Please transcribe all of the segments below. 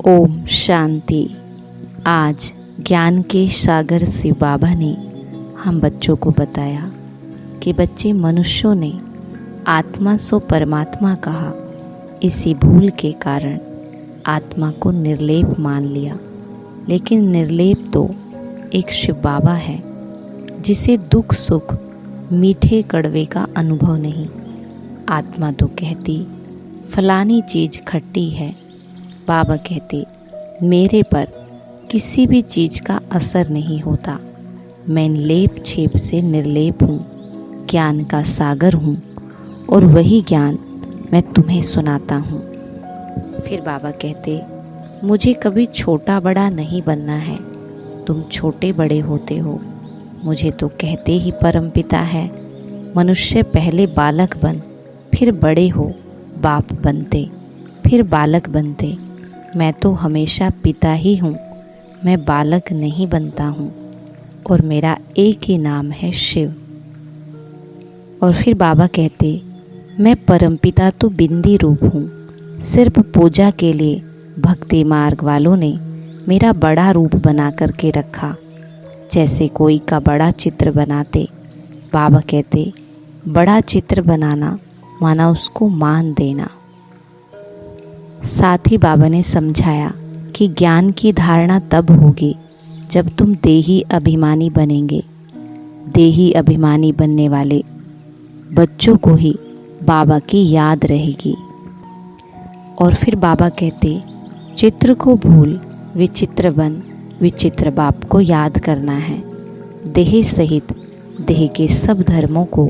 ओम शांति। आज ज्ञान के सागर शिव बाबा ने हम बच्चों को बताया कि बच्चे, मनुष्यों ने आत्मा सो परमात्मा कहा, इसी भूल के कारण आत्मा को निर्लेप मान लिया। लेकिन निर्लेप तो एक शिव बाबा है जिसे दुख सुख मीठे कड़वे का अनुभव नहीं। आत्मा तो कहती फलानी चीज़ खट्टी है, बाबा कहते मेरे पर किसी भी चीज़ का असर नहीं होता। मैं लेप छेप से निर्लेप हूँ, ज्ञान का सागर हूँ और वही ज्ञान मैं तुम्हें सुनाता हूँ। फिर बाबा कहते मुझे कभी छोटा बड़ा नहीं बनना है, तुम छोटे बड़े होते हो। मुझे तो कहते ही परमपिता है, मनुष्य पहले बालक बन फिर बड़े हो, बाप बनते फिर बालक बनते। मैं तो हमेशा पिता ही हूँ, मैं बालक नहीं बनता हूँ और मेरा एक ही नाम है शिव। और फिर बाबा कहते मैं परमपिता तो बिंदी रूप हूँ, सिर्फ पूजा के लिए भक्ति मार्ग वालों ने मेरा बड़ा रूप बना करके रखा। जैसे कोई का बड़ा चित्र बनाते, बाबा कहते बड़ा चित्र बनाना माना उसको मान देना। साथ ही बाबा ने समझाया कि ज्ञान की धारणा तब होगी जब तुम देही अभिमानी बनेंगे। देही अभिमानी बनने वाले बच्चों को ही बाबा की याद रहेगी। और फिर बाबा कहते चित्र को भूल विचित्र बन, विचित्र बाप को याद करना है। देह सहित देह के सब धर्मों को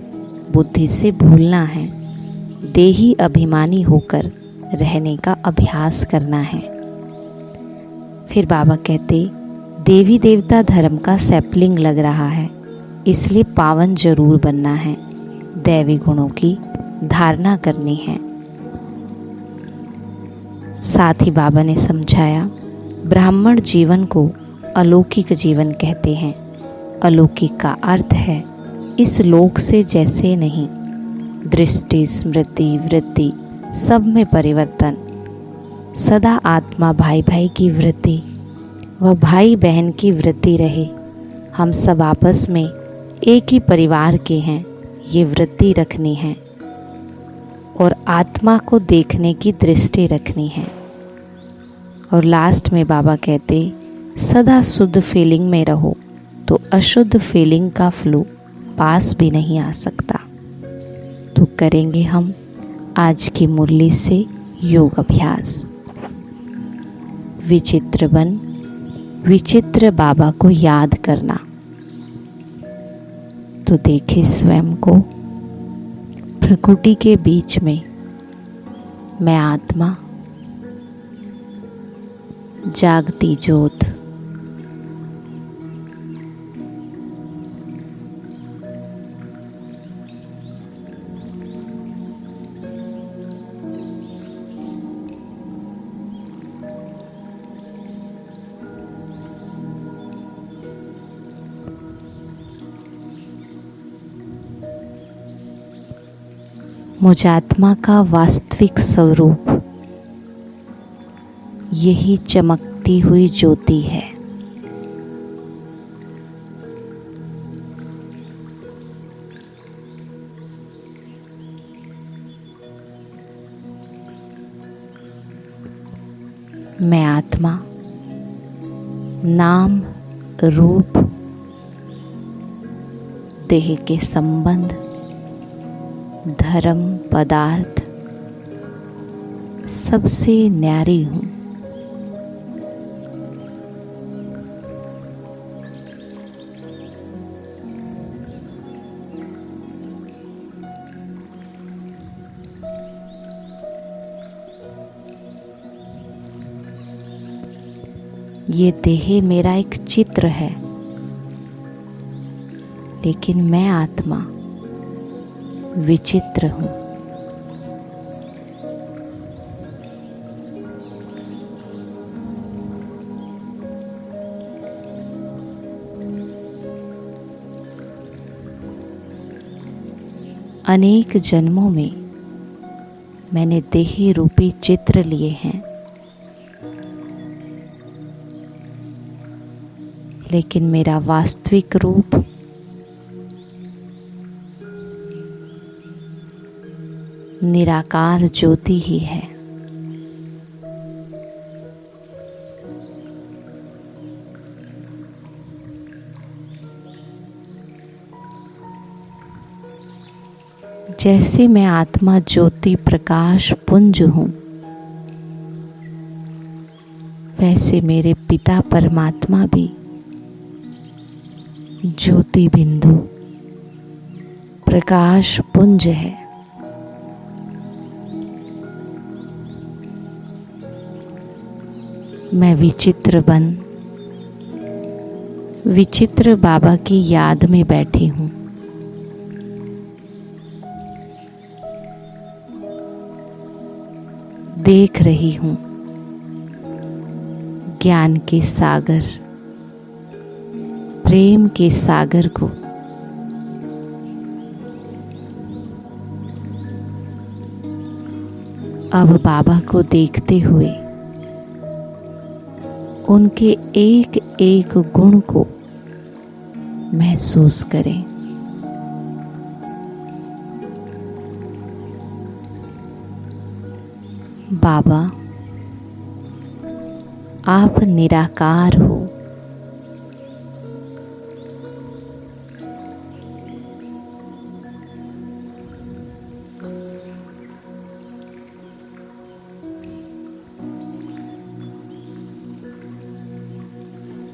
बुद्धि से भूलना है। देही अभिमानी होकर रहने का अभ्यास करना है। फिर बाबा कहते देवी देवता धर्म का सैपलिंग लग रहा है, इसलिए पावन जरूर बनना है। दैवी गुणों की धारणा करनी है। साथ ही बाबा ने समझाया ब्राह्मण जीवन को अलौकिक जीवन कहते हैं। अलौकिक का अर्थ है इस लोक से जैसे नहीं। दृष्टि स्मृति वृत्ति सब में परिवर्तन। सदा आत्मा भाई भाई की वृत्ति व भाई बहन की वृत्ति रहे। हम सब आपस में एक ही परिवार के हैं, ये वृत्ति रखनी है। और आत्मा को देखने की दृष्टि रखनी है। और लास्ट में बाबा कहते सदा शुद्ध फीलिंग में रहो तो अशुद्ध फीलिंग का फ्लो पास भी नहीं आ सकता। तो करेंगे हम आज की मुरली से योग अभ्यास। विचित्र बन, विचित्र बाबा को याद करना। तो देखे स्वयं को प्रकृति के बीच में। मैं आत्मा, जागती ज्योत। मुझ आत्मा का वास्तविक स्वरूप यही चमकती हुई ज्योति है। मैं आत्मा नाम रूप देह के संबंध धर्म पदार्थ सबसे न्यारी हूँ। ये देह मेरा एक चित्र है, लेकिन मैं आत्मा विचित्र हूँ। अनेक जन्मों में मैंने देही रूपी चित्र लिए हैं। लेकिन मेरा वास्तविक रूप निराकार ज्योति ही है। जैसे मैं आत्मा ज्योति प्रकाश पुंज हूँ, वैसे मेरे पिता परमात्मा भी ज्योति बिंदु प्रकाश पुंज है। मैं विचित्र बाबा की याद में बैठी हूँ। देख रही हूँ ज्ञान के सागर, प्रेम के सागर को। अब बाबा को देखते हुए उनके एक एक गुण को महसूस करें। बाबा, आप निराकार हो।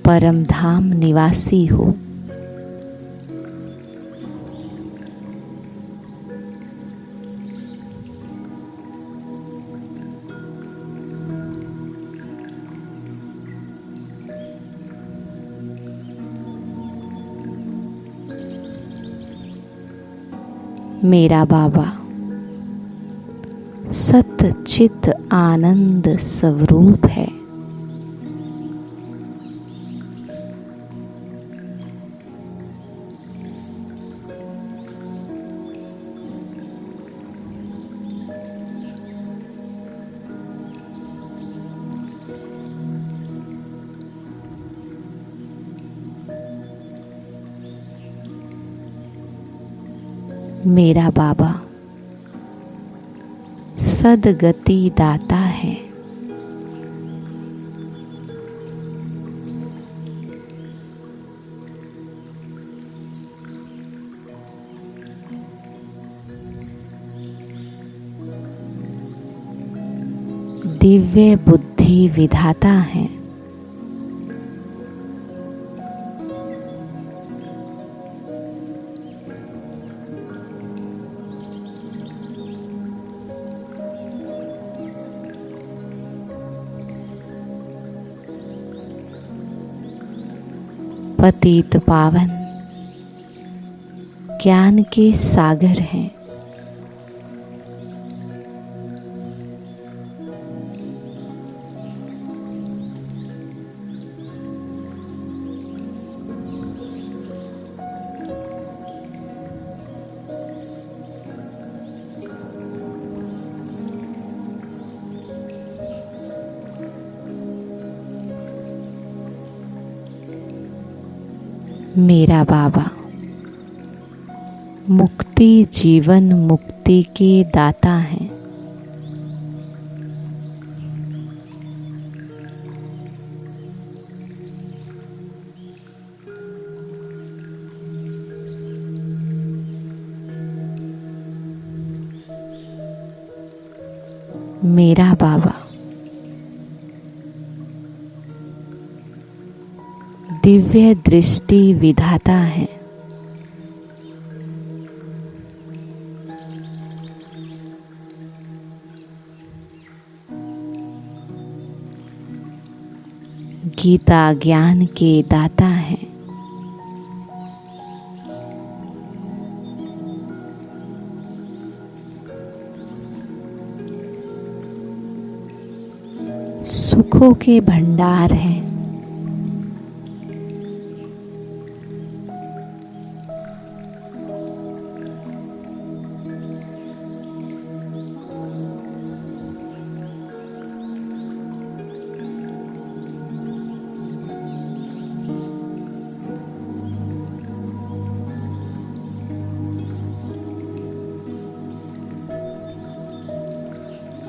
परम धाम निवासी हो। मेरा बाबा सत चित आनंद स्वरूप है। मेरा बाबा सदगति दाता है। दिव्य बुद्धि विधाता है। पतित पावन ज्ञान के सागर हैं। मेरा बाबा मुक्ति जीवन मुक्ति के दाता हैं। मेरा बाबा दिव्य दृष्टि विधाता है। गीता ज्ञान के दाता है। सुखों के भंडार हैं।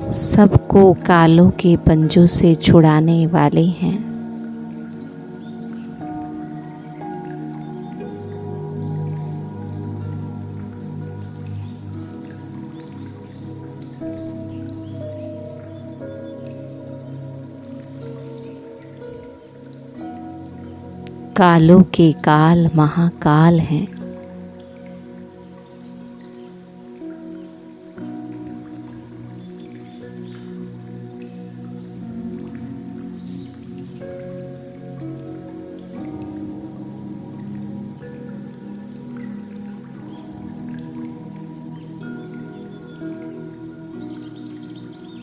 सबको कालों के पंजों से छुड़ाने वाले हैं। कालों के काल महाकाल हैं।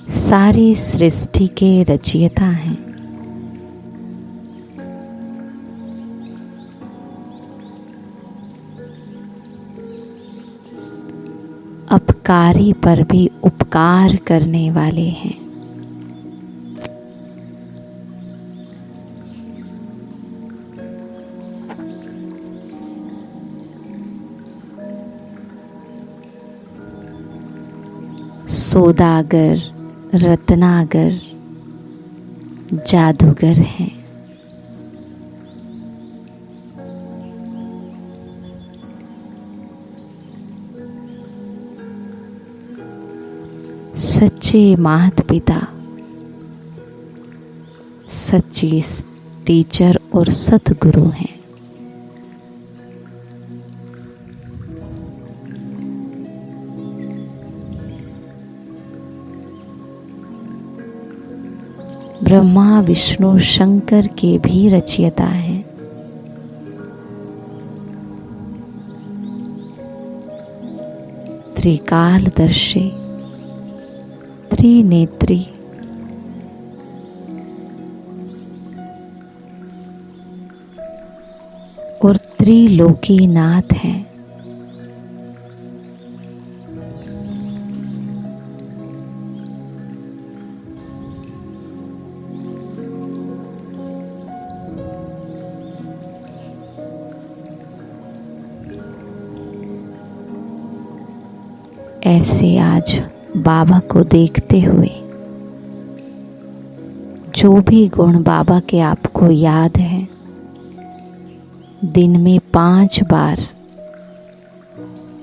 सारी सृष्टि के रचयिता हैं। अपकारी पर भी उपकार करने वाले हैं। सौदागर, रत्नागर, जादूगर हैं। सच्चे माता पिता, सच्चे टीचर और सतगुरु हैं। ब्रह्मा विष्णु शंकर के भी रचयिता हैं। त्रिकालदर्शी, त्रिनेत्री, और त्रिलोकीनाथ हैं। ऐसे आज बाबा को देखते हुए जो भी गुण बाबा के आपको याद है, दिन में 5 बार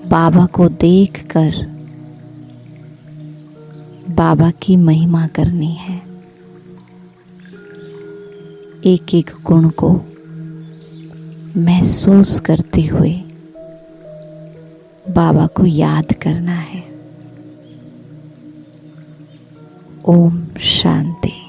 बाबा को देखकर बाबा की महिमा करनी है। एक एक गुण को महसूस करते हुए बाबा को याद करना है। ओम शांति।